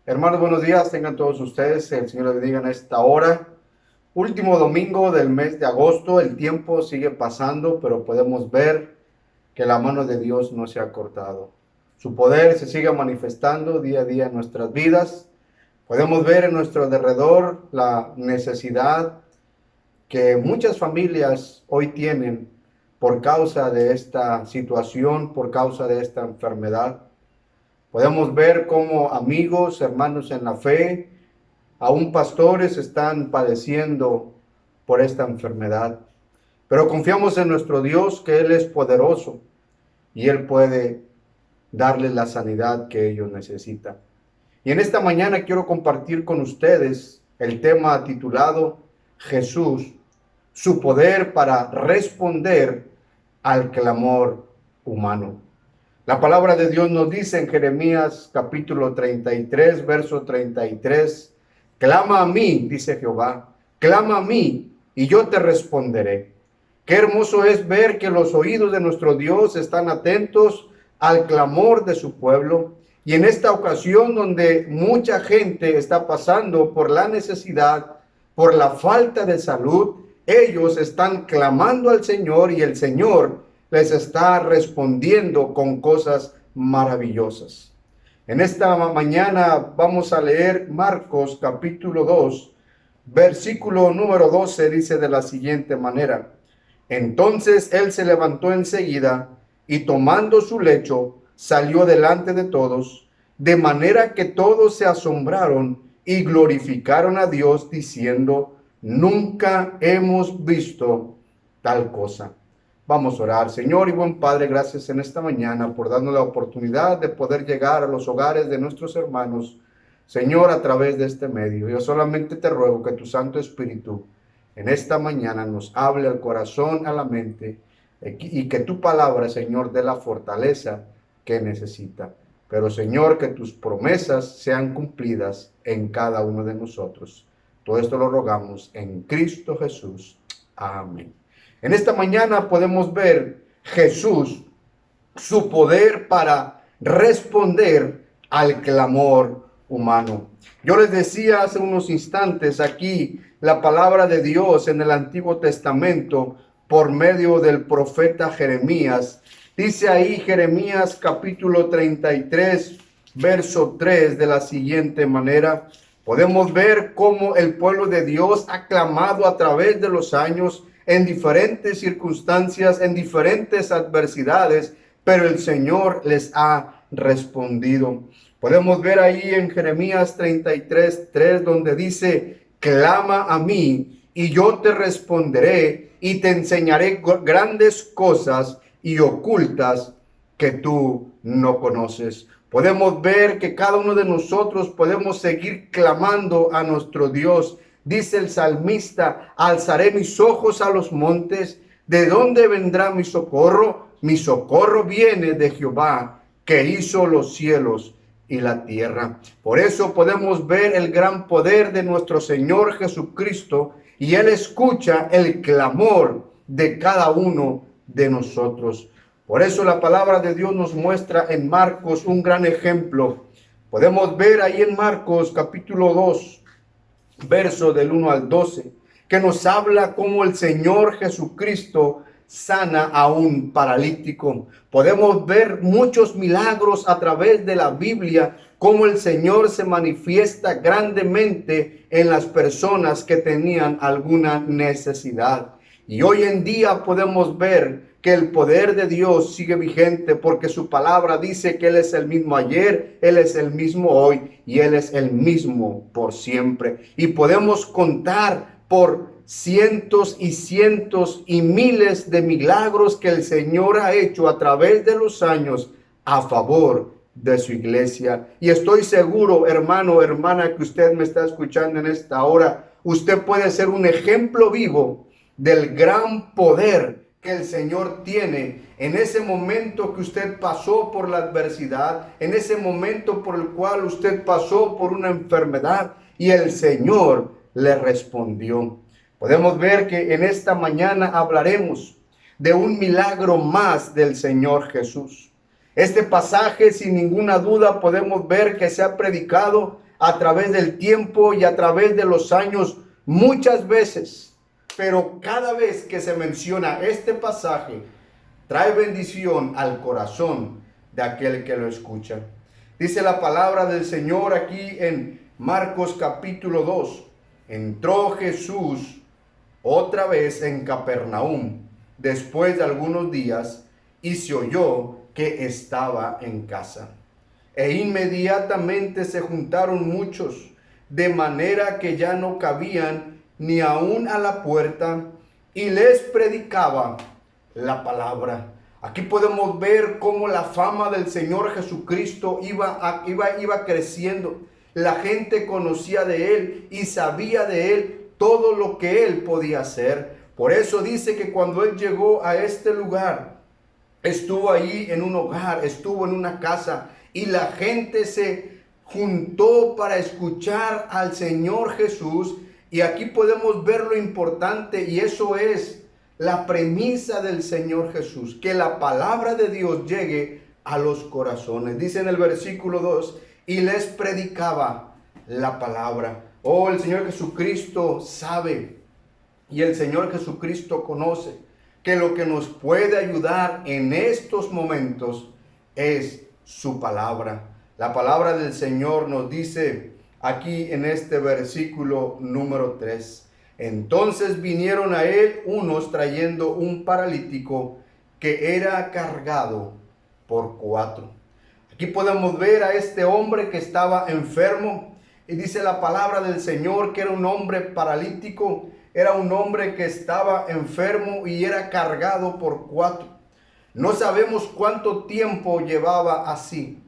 Hermanos, buenos días, tengan todos ustedes, el Señor les bendiga en esta hora. Último domingo del mes de agosto, el tiempo sigue pasando, pero podemos ver que la mano de Dios no se ha cortado. Su poder se sigue manifestando día a día en nuestras vidas. Podemos ver en nuestro alrededor la necesidad que muchas familias hoy tienen por causa de esta situación, por causa de esta enfermedad. Podemos ver cómo amigos, hermanos en la fe, aún pastores están padeciendo por esta enfermedad. Pero confiamos en nuestro Dios, que Él es poderoso y Él puede darles la sanidad que ellos necesitan. Y en esta mañana quiero compartir con ustedes el tema titulado Jesús, su poder para responder al clamor humano. La palabra de Dios nos dice en Jeremías capítulo 33, verso 33, clama a mí, dice Jehová, clama a mí y yo te responderé. Qué hermoso es ver que los oídos de nuestro Dios están atentos al clamor de su pueblo. Y en esta ocasión donde mucha gente está pasando por la necesidad, por la falta de salud, ellos están clamando al Señor y el Señor les está respondiendo con cosas maravillosas. En esta mañana vamos a leer Marcos capítulo 2, versículo número 12, dice de la siguiente manera: entonces él se levantó enseguida y tomando su lecho salió delante de todos, de manera que todos se asombraron y glorificaron a Dios diciendo: nunca hemos visto tal cosa. Vamos a orar. Señor y buen Padre, gracias en esta mañana por darnos la oportunidad de poder llegar a los hogares de nuestros hermanos, Señor, a través de este medio. Yo solamente te ruego que tu Santo Espíritu en esta mañana nos hable al corazón, a la mente, y que tu palabra, Señor, dé la fortaleza que necesita. Pero, Señor, que tus promesas sean cumplidas en cada uno de nosotros. Todo esto lo rogamos en Cristo Jesús. Amén. En esta mañana podemos ver Jesús, su poder para responder al clamor humano. Yo les decía hace unos instantes aquí la palabra de Dios en el Antiguo Testamento por medio del profeta Jeremías. Dice ahí Jeremías capítulo 33, verso 3 de la siguiente manera. Podemos ver cómo el pueblo de Dios ha clamado a través de los años en diferentes circunstancias, en diferentes adversidades, pero el Señor les ha respondido. Podemos ver ahí en Jeremías 33, 3, donde dice: clama a mí y yo te responderé y te enseñaré grandes cosas y ocultas que tú no conoces. Podemos ver que cada uno de nosotros podemos seguir clamando a nuestro Dios. Dice el salmista: alzaré mis ojos a los montes, ¿de dónde vendrá mi socorro? Mi socorro viene de Jehová, que hizo los cielos y la tierra. Por eso podemos ver el gran poder de nuestro Señor Jesucristo, y Él escucha el clamor de cada uno de nosotros. Por eso la palabra de Dios nos muestra en Marcos un gran ejemplo. Podemos ver ahí en Marcos capítulo 2, verso del 1 al 12, que nos habla cómo el Señor Jesucristo sana a un paralítico. Podemos ver muchos milagros a través de la Biblia, cómo el Señor se manifiesta grandemente en las personas que tenían alguna necesidad. Y hoy en día podemos ver que el poder de Dios sigue vigente, porque su palabra dice que Él es el mismo ayer, Él es el mismo hoy y Él es el mismo por siempre. Y podemos contar por cientos y cientos y miles de milagros que el Señor ha hecho a través de los años a favor de su iglesia. Y estoy seguro, hermano, hermana, que usted me está escuchando en esta hora, usted puede ser un ejemplo vivo del gran poder que el Señor tiene en ese momento que usted pasó por la adversidad, en ese momento por el cual usted pasó por una enfermedad y el Señor le respondió. Podemos ver que en esta mañana hablaremos de un milagro más del Señor Jesús. Este pasaje, sin ninguna duda, podemos ver que se ha predicado a través del tiempo y a través de los años muchas veces, pero cada vez que se menciona este pasaje, trae bendición al corazón de aquel que lo escucha. Dice la palabra del Señor aquí en Marcos capítulo 2. Entró Jesús otra vez en Capernaum después de algunos días y se oyó que estaba en casa. E inmediatamente se juntaron muchos, de manera que ya no cabían ni aún a la puerta, y les predicaba la palabra. Aquí podemos ver cómo la fama del Señor Jesucristo iba creciendo. La gente conocía de Él y sabía de Él todo lo que Él podía hacer. Por eso dice que cuando Él llegó a este lugar, estuvo ahí en un hogar, estuvo en una casa, y la gente se juntó para escuchar al Señor Jesús. Y aquí podemos ver lo importante, y eso es la premisa del Señor Jesús, que la palabra de Dios llegue a los corazones. Dice en el versículo 2, y les predicaba la palabra. Oh, el Señor Jesucristo sabe, y el Señor Jesucristo conoce que lo que nos puede ayudar en estos momentos es su palabra. La palabra del Señor nos dice aquí en este versículo número 3. Entonces vinieron a él unos trayendo un paralítico que era cargado por 4. Aquí podemos ver a este hombre que estaba enfermo, y dice la palabra del Señor que era un hombre paralítico, era un hombre que estaba enfermo y era cargado por 4. No sabemos cuánto tiempo llevaba así,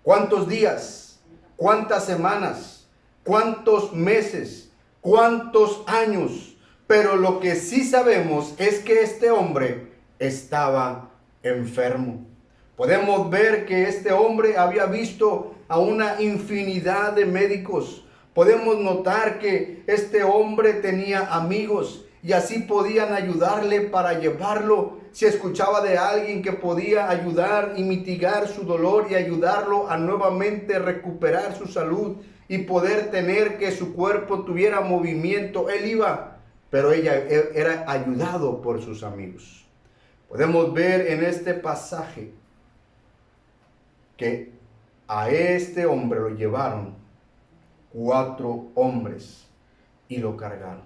cuántos días, cuántas semanas, cuántos meses, cuántos años, pero lo que sí sabemos es que este hombre estaba enfermo. Podemos ver que este hombre había visto a una infinidad de médicos. Podemos notar que este hombre tenía amigos y así podían ayudarle para llevarlo. Si escuchaba de alguien que podía ayudar y mitigar su dolor y ayudarlo a nuevamente recuperar su salud y poder tener que su cuerpo tuviera movimiento, él iba, pero ella era ayudado por sus amigos. Podemos ver en este pasaje que a este hombre lo llevaron 4 hombres y lo cargaron.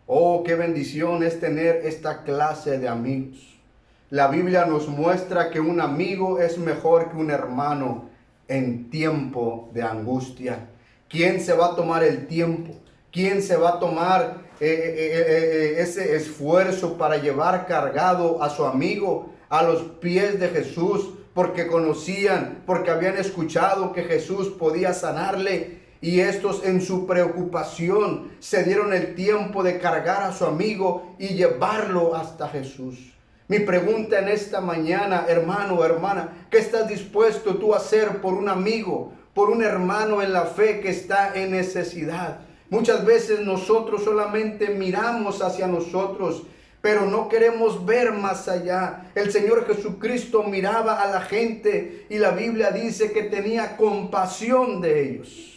Oh, qué bendición es tener esta clase de amigos. La Biblia nos muestra que un amigo es mejor que un hermano en tiempo de angustia. ¿Quién se va a tomar el tiempo? ¿Quién se va a tomar ese esfuerzo para llevar cargado a su amigo a los pies de Jesús? Porque conocían, porque habían escuchado que Jesús podía sanarle. Y estos en su preocupación se dieron el tiempo de cargar a su amigo y llevarlo hasta Jesús. Mi pregunta en esta mañana, hermano o hermana, ¿qué estás dispuesto tú a hacer por un amigo, por un hermano en la fe que está en necesidad? Muchas veces nosotros solamente miramos hacia nosotros, pero no queremos ver más allá. El Señor Jesucristo miraba a la gente y la Biblia dice que tenía compasión de ellos.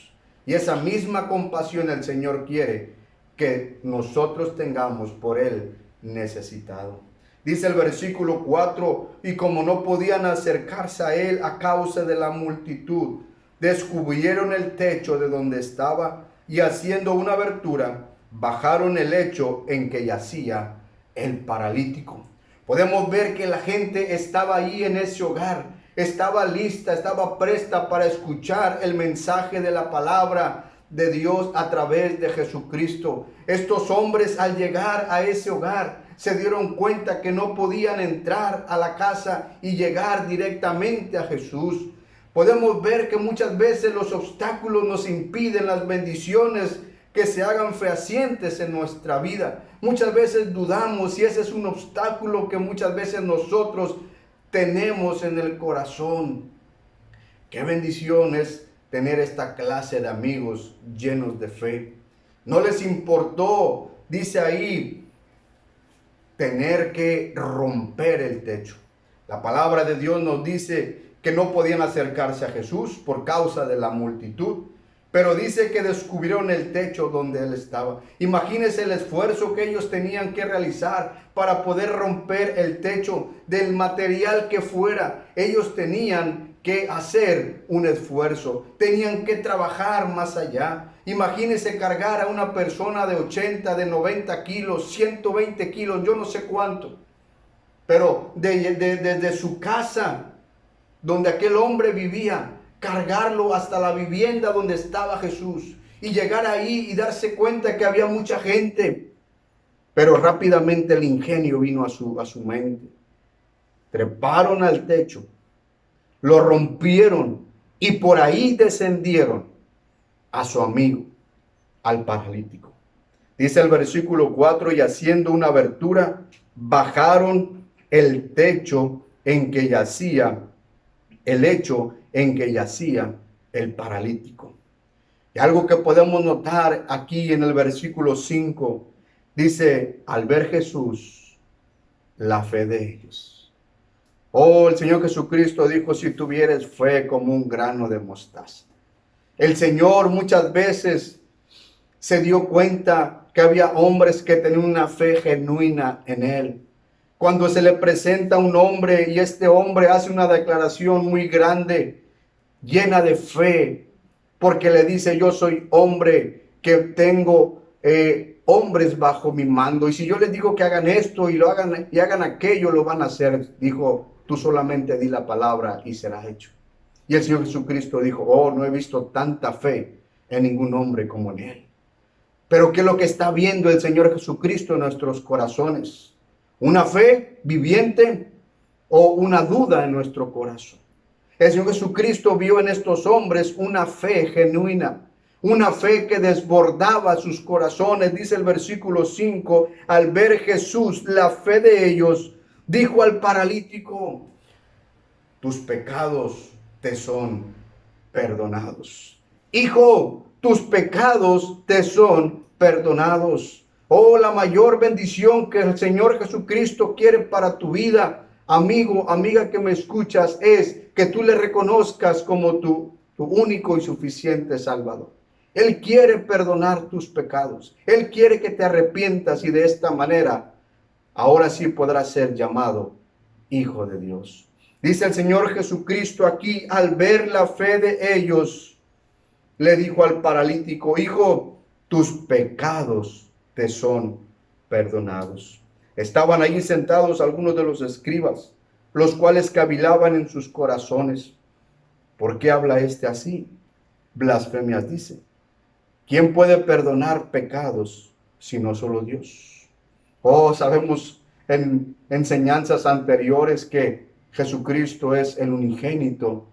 Y esa misma compasión el Señor quiere que nosotros tengamos por Él necesitado. Dice el versículo 4, y como no podían acercarse a Él a causa de la multitud, descubrieron el techo de donde estaba y haciendo una abertura, bajaron el lecho en que yacía el paralítico. Podemos ver que la gente estaba ahí en ese hogar. Estaba lista, estaba presta para escuchar el mensaje de la palabra de Dios a través de Jesucristo. Estos hombres al llegar a ese hogar se dieron cuenta que no podían entrar a la casa y llegar directamente a Jesús. Podemos ver que muchas veces los obstáculos nos impiden las bendiciones que se hagan fehacientes en nuestra vida. Muchas veces dudamos y ese es un obstáculo que muchas veces nosotros tenemos en el corazón. Qué bendición es tener esta clase de amigos llenos de fe. No les importó, dice ahí, tener que romper el techo. La palabra de Dios nos dice que no podían acercarse a Jesús por causa de la multitud. Pero dice que descubrieron el techo donde él estaba. Imagínense el esfuerzo que ellos tenían que realizar para poder romper el techo del material que fuera. Ellos tenían que hacer un esfuerzo, tenían que trabajar más allá. Imagínense cargar a una persona de 80, de 90 kilos, 120 kilos, yo no sé cuánto. Pero desde su casa, donde aquel hombre vivía, cargarlo hasta la vivienda donde estaba Jesús y llegar ahí y darse cuenta que había mucha gente. Pero rápidamente el ingenio vino a su mente. Treparon al techo, lo rompieron y por ahí descendieron a su amigo, al paralítico. Dice el versículo 4, y haciendo una abertura, bajaron el techo en que yacía, el lecho en que yacía el paralítico. Y algo que podemos notar aquí en el versículo 5, dice, al ver Jesús, la fe de ellos. Oh, el Señor Jesucristo dijo, si tuvieres fe como un grano de mostaza. El Señor muchas veces se dio cuenta que había hombres que tenían una fe genuina en Él. Cuando se le presenta un hombre y este hombre hace una declaración muy grande, llena de fe, porque le dice, yo soy hombre que tengo hombres bajo mi mando, y si yo les digo que hagan esto y hagan aquello, lo van a hacer. Dijo, tú solamente di la palabra y será hecho. Y el Señor Jesucristo dijo, oh, no he visto tanta fe en ningún hombre como en Él. Pero ¿qué es lo que está viendo el Señor Jesucristo en nuestros corazones? ¿Una fe viviente o una duda en nuestro corazón? El Señor Jesucristo vio en estos hombres una fe genuina, una fe que desbordaba sus corazones. Dice el versículo 5, al ver Jesús la fe de ellos, dijo al paralítico, tus pecados te son perdonados. Hijo, tus pecados te son perdonados. Oh, la mayor bendición que el Señor Jesucristo quiere para tu vida, amigo, amiga que me escuchas, es que tú le reconozcas como tu único y suficiente Salvador. Él quiere perdonar tus pecados. Él quiere que te arrepientas y de esta manera, ahora sí podrás ser llamado hijo de Dios. Dice el Señor Jesucristo aquí, al ver la fe de ellos, le dijo al paralítico, hijo, tus pecados te son perdonados. Estaban allí sentados algunos de los escribas, los cuales cavilaban en sus corazones. ¿Por qué habla este así? Blasfemias dice. ¿Quién puede perdonar pecados sino solo Dios? Oh, sabemos en enseñanzas anteriores que Jesucristo es el unigénito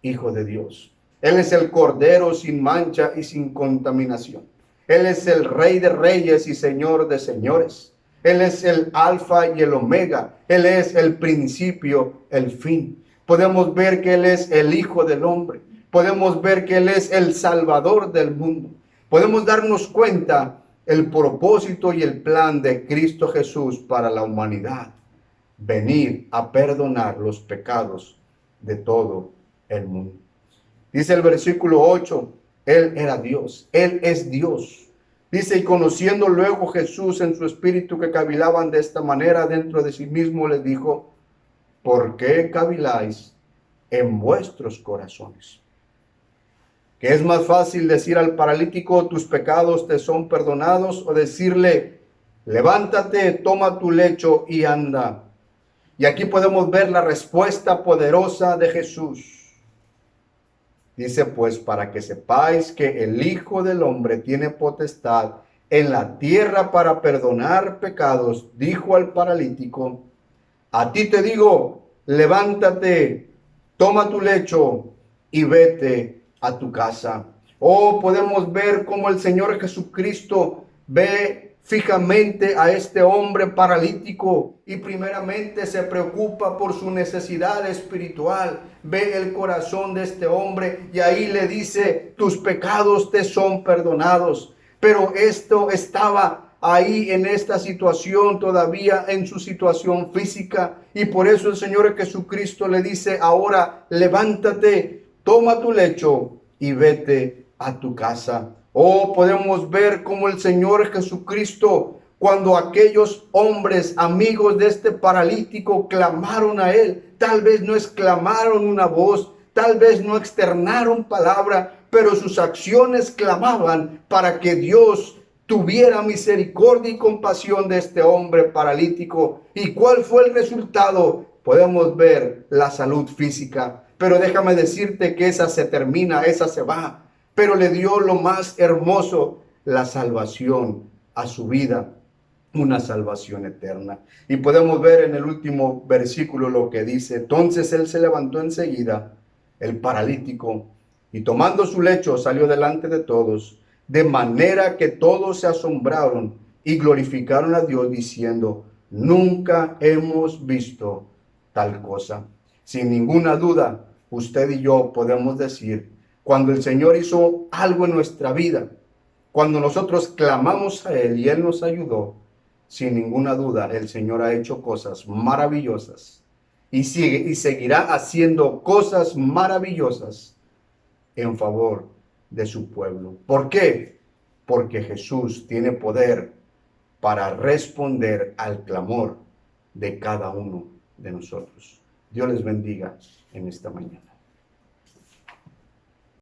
Hijo de Dios. Él es el Cordero sin mancha y sin contaminación. Él es el Rey de Reyes y Señor de Señores. Él es el Alfa y el Omega. Él es el principio, el fin. Podemos ver que Él es el Hijo del Hombre. Podemos ver que Él es el Salvador del mundo. Podemos darnos cuenta el propósito y el plan de Cristo Jesús para la humanidad. Venir a perdonar los pecados de todo el mundo. Dice el versículo 8, Él era Dios, Él es Dios. Dice, y conociendo luego Jesús en su espíritu que cavilaban de esta manera dentro de sí mismo, les dijo, ¿por qué caviláis en vuestros corazones? ¿Que es más fácil decir al paralítico, tus pecados te son perdonados? O decirle, levántate, toma tu lecho y anda. Y aquí podemos ver la respuesta poderosa de Jesús. Dice pues, para que sepáis que el Hijo del Hombre tiene potestad en la tierra para perdonar pecados, dijo al paralítico, a ti te digo, levántate, toma tu lecho y vete a tu casa. Oh, podemos ver cómo el Señor Jesucristo ve fijamente a este hombre paralítico y primeramente se preocupa por su necesidad espiritual. Ve el corazón de este hombre y ahí le dice, tus pecados te son perdonados. Pero esto estaba ahí en esta situación, todavía en su situación física, y por eso el Señor Jesucristo le dice, ahora levántate, toma tu lecho y vete a tu casa. Oh, podemos ver cómo el Señor Jesucristo, cuando aquellos hombres amigos de este paralítico clamaron a Él, tal vez no exclamaron una voz, tal vez no externaron palabra, pero sus acciones clamaban para que Dios tuviera misericordia y compasión de este hombre paralítico. ¿Y cuál fue el resultado? Podemos ver la salud física, pero déjame decirte que esa se termina, esa se va, pero le dio lo más hermoso, la salvación a su vida, una salvación eterna. Y podemos ver en el último versículo lo que dice: entonces él se levantó enseguida, el paralítico, y tomando su lecho salió delante de todos, de manera que todos se asombraron y glorificaron a Dios diciendo: nunca hemos visto tal cosa. Sin ninguna duda, usted y yo podemos decir, cuando el Señor hizo algo en nuestra vida, cuando nosotros clamamos a Él y Él nos ayudó, sin ninguna duda el Señor ha hecho cosas maravillosas y sigue y seguirá haciendo cosas maravillosas en favor de su pueblo. ¿Por qué? Porque Jesús tiene poder para responder al clamor de cada uno de nosotros. Dios les bendiga en esta mañana.